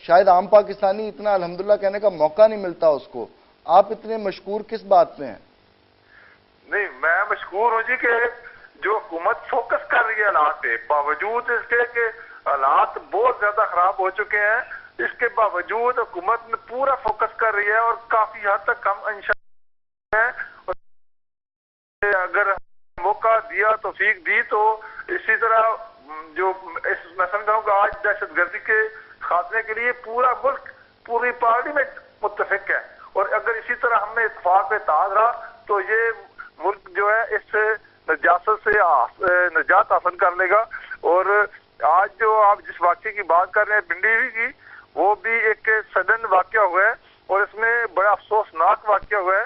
شاید عام پاکستانی اتنا الحمدللہ کہنے کا موقع نہیں ملتا اس کو. آپ اتنے مشکور کس بات میں ہیں؟ نہیں میں مشکور ہوں جی کہ جو حکومت فوکس کر رہی ہے حالات پہ، باوجود اس کے کہ حالات بہت زیادہ خراب ہو چکے ہیں، اس کے باوجود حکومت میں پورا فوکس کر رہی ہے اور کافی حد تک ہم انشاءاللہ ہیں. اگر موقع دیا توفیق دی تو اسی طرح جو میں سمجھتا ہوں کہ آج دہشت گردی کے خاتمے کے لیے پورا ملک، پوری پارلیمنٹ متفق ہے، اور اگر اسی طرح ہم نے اتفاق پہ اتحاد رہا تو یہ ملک جو ہے اس نجاست سے نجات حاصل کر لے گا. اور آج جو آپ جس واقعے کی بات کر رہے ہیں بنڈیوی کی، وہ بھی ایک سڈن واقعہ ہوا ہے اور اس میں بڑا افسوسناک واقعہ ہوا ہے.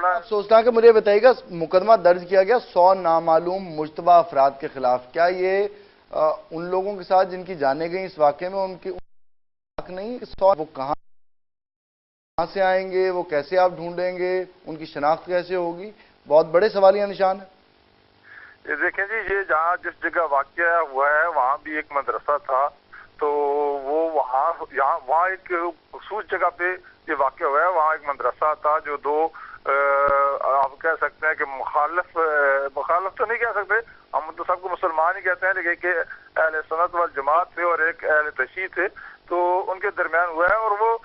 افسوسناک ہے. مجھے بتائیے گا، مقدمہ درج کیا گیا 100 نامعلوم مشتبہ افراد کے خلاف. کیا یہ ان لوگوں کے ساتھ جن کی جانیں گئی اس واقعے میں ان کی حق نہیں؟ 100 وہ کہاں سے آئیں گے، وہ کیسے آپ ڈھونڈیں گے، ان کی شناخت کیسے ہوگی؟ بہت بڑے سوالیہ نشان ہے. یہ دیکھیں جی، یہ جہاں جس جگہ واقعہ ہوا ہے وہاں بھی ایک مدرسہ تھا، تو وہ وہاں ایک خصوص جگہ پہ یہ واقعہ ہوا ہے. وہاں ایک مدرسہ تھا جو دو آپ کہہ سکتے ہیں کہ مخالف تو نہیں کہہ سکتے، ہم تو سب کو مسلمان ہی کہتے ہیں، لیکن کہ اہل سنت والجماعت تھے اور ایک اہل تشیع تھے، تو ان کے درمیان ہوا ہے اور وہ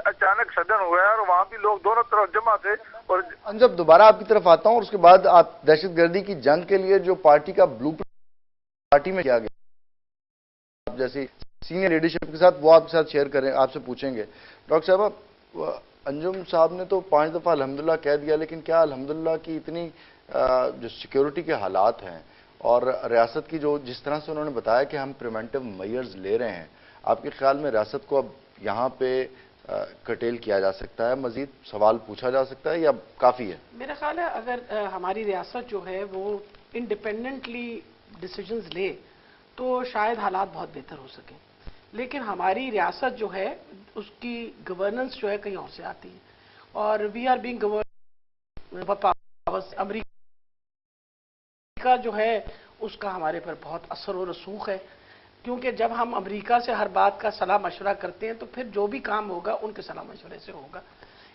اچانک سڈن ہوا ہے اور وہاں بھی لوگ دونوں طرف جمع تھے. اور جب دوبارہ آپ کی طرف آتا ہوں اور اس کے بعد آپ دہشت گردی کی جنگ کے لیے جو پارٹی کا بلو پرنٹ پارٹی میں کیا گیا جیسی سینئر لیڈرشپ کے ساتھ، وہ آپ کے ساتھ شیئر کریں، آپ سے پوچھیں گے. ڈاکٹر صاحب، انجم صاحب نے تو 5 دفعہ الحمدللہ کہہ دیا، لیکن کیا الحمدللہ کی اتنی جو سیکیورٹی کے حالات ہیں اور ریاست کی جو جس طرح سے انہوں نے بتایا کہ ہم پریونٹیو میئرز لے رہے ہیں، آپ کے خیال میں ریاست کو اب یہاں پہ کٹیل کیا جا سکتا ہے، مزید سوال پوچھا جا سکتا ہے، یا کافی ہے؟ میرا خیال ہے اگر ہماری ریاست جو ہے وہ انڈیپینڈنٹلی ڈیسیجنز لے تو شاید حالات بہت بہتر ہو سکیں، لیکن ہماری ریاست جو ہے اس کی گورننس جو ہے کہیں اور سے آتی ہے، اور وی آر بینگ گورنڈ. امریکہ جو ہے اس کا ہمارے پر بہت اثر و رسوخ ہے، کیونکہ جب ہم امریکہ سے ہر بات کا صلاح مشورہ کرتے ہیں تو پھر جو بھی کام ہوگا ان کے صلاح مشورے سے ہوگا.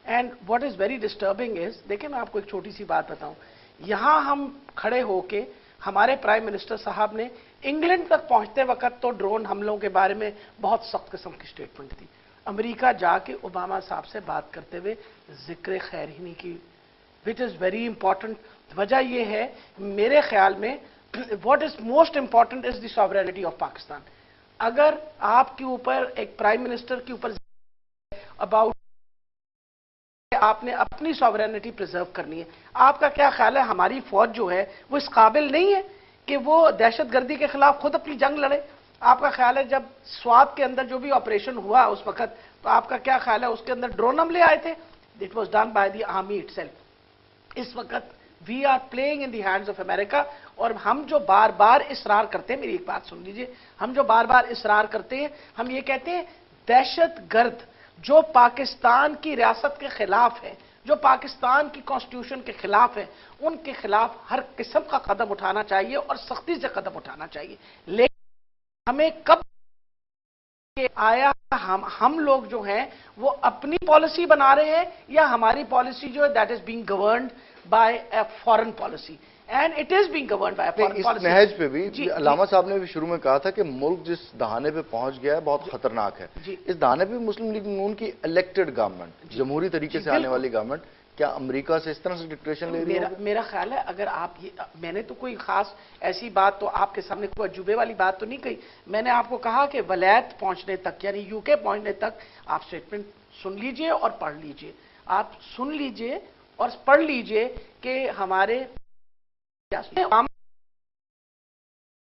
And what is very disturbing is, دیکھیں میں آپ کو ایک چھوٹی سی بات بتاؤں، یہاں ہم کھڑے ہو کے ہمارے پرائم منسٹر صاحب نے انگلینڈ تک پہنچتے وقت تو ڈرون حملوں کے بارے میں بہت سخت قسم کی اسٹیٹمنٹ دی. امریکہ جا کے اوباما صاحب سے بات کرتے ہوئے ذکر خیر ہی نہیں کی، وچ از ویری امپورٹنٹ. وجہ یہ ہے میرے خیال میں what is most important is the sovereignty of Pakistan. اگر آپ کے اوپر ایک پرائم منسٹر کے اوپر اباؤٹ آپ نے اپنی ساورینٹی پریزرو کرنی ہے، آپ کا کیا خیال ہے ہماری فوج جو ہے وہ اس قابل نہیں ہے کہ وہ دہشت گردی کے خلاف خود اپنی جنگ لڑے؟ آپ کا خیال ہے جب سوات کے اندر جو بھی آپریشن ہوا اس وقت، تو آپ کا کیا خیال ہے اس کے اندر ڈرون حملے آئے تھے؟ It was done by the army itself. اس وقت we are playing in the hands of America, اور ہم جو بار بار اصرار کرتے ہیں، میری ایک بات سن لیجئے، ہم جو بار بار اصرار کرتے ہیں، ہم یہ کہتے ہیں دہشت گرد جو پاکستان کی ریاست کے خلاف ہے، جو پاکستان کی کانسٹیٹیوشن کے خلاف ہے، ان کے خلاف ہر قسم کا قدم اٹھانا چاہیے اور سختی سے قدم اٹھانا چاہیے. لیکن ہمیں کب آیا ہم لوگ جو ہیں وہ اپنی پالیسی بنا رہے ہیں، یا ہماری پالیسی جو ہے that is being governed by a foreign policy, and it is being governed by a foreign policy. اس نہج پہ بھی علامہ صاحب نے بھی شروع میں کہا تھا کہ ملک جس دہانے پہ پہنچ گیا ہے بہت خطرناک ہے. اس دہانے پہ مسلم لیگ نون کی الیکٹڈ گورنمنٹ، جمہوری طریقے سے آنے والی گورنمنٹ، کیا امریکہ سے اس طرح سے ڈکٹیشن لے رہی ہے؟ میرا خیال ہے اگر آپ میں نے تو کوئی خاص ایسی بات تو آپ کے سامنے کوئی عجوبے والی بات تو نہیں کہی. میں نے آپ کو کہا کہ ولایت پہنچنے تک، یعنی یو کے پہنچنے تک آپ اسٹیٹمنٹ سن لیجئے اور پڑھ لیجئے. آپ سن لیجئے اور پڑھ لیجئے کہ ہمارے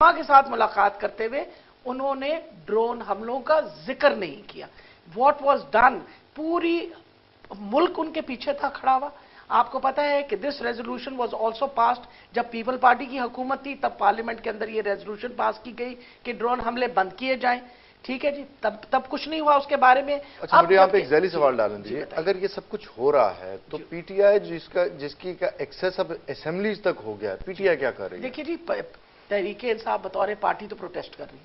کے ساتھ ملاقات کرتے ہوئے انہوں نے ڈرون حملوں کا ذکر نہیں کیا. واٹ واز ڈن، پوری ملک ان کے پیچھے تھا کھڑا ہوا. آپ کو پتا ہے کہ this resolution was also passed, جب پیپل پارٹی کی حکومت تھی تب پارلیمنٹ کے اندر یہ ریزولوشن پاس کی گئی کہ ڈرون حملے بند کیے جائیں. ٹھیک ہے جی، تب کچھ نہیں ہوا اس کے بارے میں. اچھا، مجھے یہاں پہ ایک ذیلی سوال ڈالیں دیجیے، اگر یہ سب کچھ ہو رہا ہے تو پی ٹی آئی جس کی ایکسیس اب اسمبلیز تک ہو گیا ہے، پی ٹی آئی کیا کر رہی ہے؟ دیکھیے جی، تحریک انصاف بطور پارٹی تو پروٹیسٹ کر رہی ہے.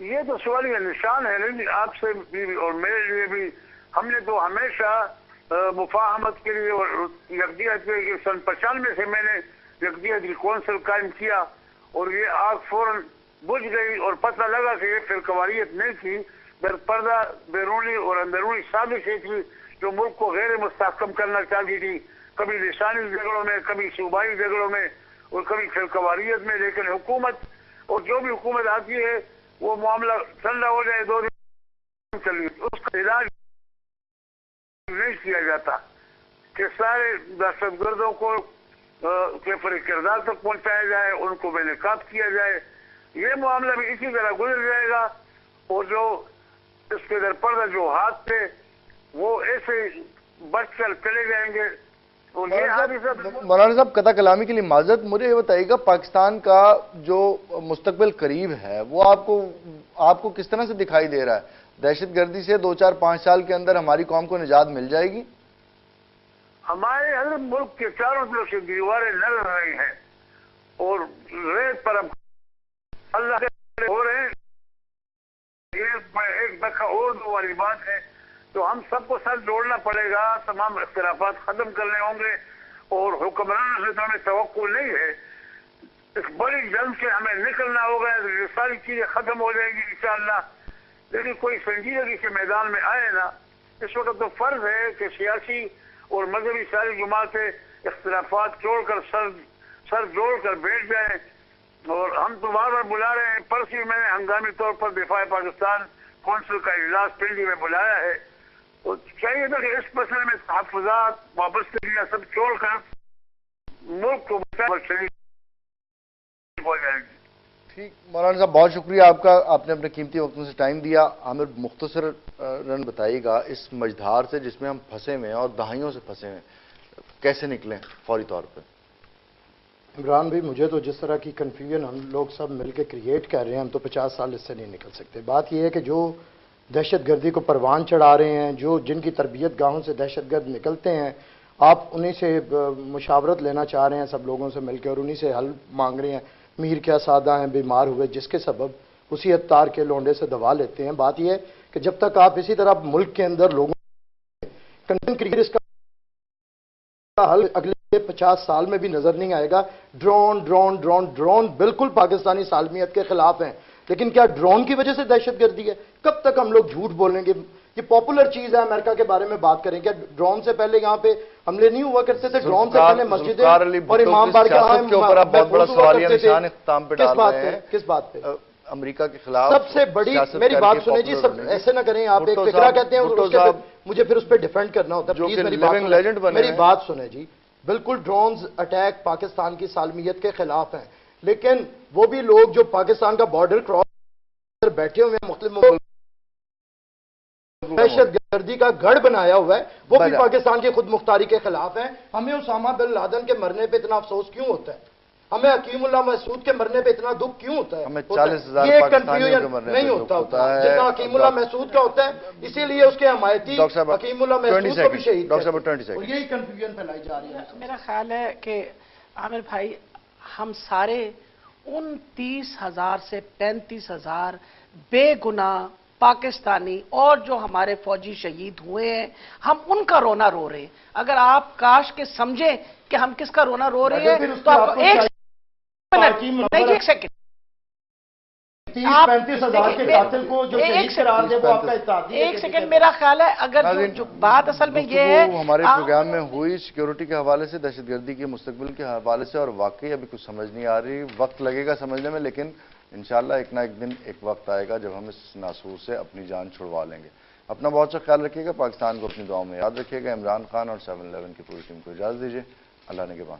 یہ تو سوالیہ نشان ہے نہیں آپ سے بھی اور میرے لیے بھی. ہم نے تو ہمیشہ مفاہمت کے لیے اور یکجہت کے لیے 95 سے میں نے یکجہت کی کونسل قائم کیا اور یہ آگ فوراً بجھ گئی اور پتہ لگا کہ یہ فرقواریت نہیں تھی، در پردہ بیرونی اور اندرونی سازشیں تھی جو ملک کو غیر مستحکم کرنا چاہتی تھی، کبھی لسانی جھگڑوں میں، کبھی صوبائی جھگڑوں میں اور کبھی فرقواریت میں. لیکن حکومت اور جو بھی حکومت آتی ہے وہ معاملہ ٹھنڈا ہو جائے 2 دن چلی اس کا علاج نہیں کیا جاتا کہ سارے دہشت گردوں کو کیفر کردار تک پہنچایا جائے، ان کو بے نقاب کیا جائے. یہ معاملہ بھی اسی طرح گزر جائے گا اور جو اس کے در پردہ جو ہاتھ تھے وہ ایسے بچ کر چلے جائیں گے. مولانا صاحب قطع کلامی کے لیے معذرت، مجھے یہ بتائیے گا پاکستان کا جو مستقبل قریب ہے وہ آپ کو کس طرح سے دکھائی دے رہا ہے؟ دہشت گردی سے 2-4-5 سال کے اندر ہماری قوم کو نجات مل جائے گی؟ ہمارے ہر ملک کے چاروں طرف سے دیواریں لڑ رہی ہیں اور ریت پر اب اللہ کے ہو رہے ہیں. ایک دفعہ اور 2 والی بات ہے تو ہم سب کو ساتھ جوڑنا پڑے گا، تمام اختلافات ختم کرنے ہوں گے اور حکمرانوں سے تو ہمیں توقع نہیں ہے. اس بڑی جنگ سے ہمیں نکلنا ہوگا، یہ ساری چیزیں ختم ہو جائیں گی انشاءاللہ. لیکن کوئی سنجیدگی کے میدان میں آئے نا. اس وقت تو فرض ہے کہ سیاسی اور مذہبی ساری جماعتیں اختلافات چھوڑ کر سر جوڑ کر بیٹھ جائیں. اور ہم تو بار بار بلا رہے ہیں. پرسوں میں نے ہنگامی طور پر دفاع پاکستان کونسل کا اجلاس پنڈی میں بلایا ہے. اور چاہیے تھا کہ اس مسئلے میں تحفظات وابستگیاں سب چھوڑ کر ملک کو بچانے ہو جائے گی. ٹھیک مولانا صاحب، بہت شکریہ آپ کا، آپ نے اپنے قیمتی وقتوں سے ٹائم دیا. عامر مختصر رن بتائیے گا اس مجدھار سے جس میں ہم پھنسے ہوئے ہیں اور دہائیوں سے پھنسے ہوئے ہیں، کیسے نکلیں فوری طور پہ؟ عمران بھائی، مجھے تو جس طرح کی کنفیوژن ہم لوگ سب مل کے کریٹ کر رہے ہیں، ہم تو 50 سال اس سے نہیں نکل سکتے. بات یہ ہے کہ جو دہشت گردی کو پروان چڑھا رہے ہیں، جن کی تربیت گاہوں سے دہشت گرد نکلتے ہیں، آپ انہی سے مشاورت لینا چاہ رہے ہیں سب لوگوں سے مل کے اور انہی سے حل مانگ رہے ہیں. میر کیا سادہ ہیں، بیمار ہوئے جس کے سبب اسی اتار کے لونڈے سے دوا لیتے ہیں. بات یہ ہے کہ جب تک آپ اسی طرح ملک کے اندر لوگوں کنٹینٹ کریٹ اس کا حل اگلے 50 سال میں بھی نظر نہیں آئے گا. ڈرون بالکل پاکستانی سالمیت کے خلاف ہیں، لیکن کیا ڈرون کی وجہ سے دہشت گردی ہے؟ کب تک ہم لوگ جھوٹ بولیں گے؟ یہ پاپولر چیز ہے. امریکہ کے بارے میں بات کریں، کیا ڈرون سے پہلے یہاں پہ حملے نہیں ہوا کرتے تھے؟ ڈرون سے پہلے مسجدیں اور امام بار کے بہت بڑا سوالیہ نشان اختتام پہ ڈال رہے ہیں. کس بات پہ؟ امریکہ کے خلاف سب سے بڑی میری بات سنیں جی، سب ایسے نہ کریں. آپ ایک فکرہ کہتے ہیں، مجھے پھر اس پہ ڈیفینڈ کرنا ہوتا ہے. پلیز میری بات سنیں جی. بالکل ڈرونز اٹیک پاکستان کی سالمیت کے خلاف ہیں، لیکن وہ بھی لوگ جو پاکستان کا بارڈر کراس بیٹھے ہوئے ہیں مختلف دہشت گردی کا گڑھ بنایا ہوا ہے، وہ بھی پاکستان کی خود مختاری کے خلاف ہیں. ہمیں اسامہ بن لادن کے مرنے پہ اتنا افسوس کیوں ہوتا ہے؟ ہمیں حکیم اللہ محسود کے مرنے پہ اتنا دکھ کیوں ہوتا ہے؟ ہمیں 40,000 یہ کنفیوژن نہیں ہوتا جتنا حکیم اللہ محسود کا ہوتا ہے. اسی لیے اس کے حمایتی حکیم اللہ محسود کو بھی شہید اور یہی کنفیوژن پھیلائی جا رہی ہے. میرا خیال ہے کہ عامر بھائی، ہم سارے 29,000 سے 35,000 بے گناہ پاکستانی اور جو ہمارے فوجی شہید ہوئے ہیں، ہم ان کا رونا رو رہے ہیں. اگر آپ کاش کے سمجھیں کہ ہم کس کا رونا رو رہے ہیں تو آپ ایک سیکنڈ 30-35,000 کے قاتل کو جو شہید قرار دے وہ آپ کا اتحادی ہے. ایک سیکنڈ، میرا خیال ہے اگر جو بات اصل میں یہ ہے ہمارے پروگرام میں ہوئی سیکیورٹی کے حوالے سے، دہشت گردی کے مستقبل کے حوالے سے، اور واقعی ابھی کچھ سمجھ نہیں آ رہی. وقت لگے گا سمجھنے میں، لیکن انشاءاللہ ایک نہ ایک دن ایک وقت آئے گا جب ہم اس ناسور سے اپنی جان چھڑوا لیں گے. اپنا بہت سا خیال رکھیے گا. پاکستان کو اپنی دعاؤں میں یاد رکھیے گا. عمران خان اور 7-11 کی پوری ٹیم کو اجازت دیجیے. اللہ نگہبان.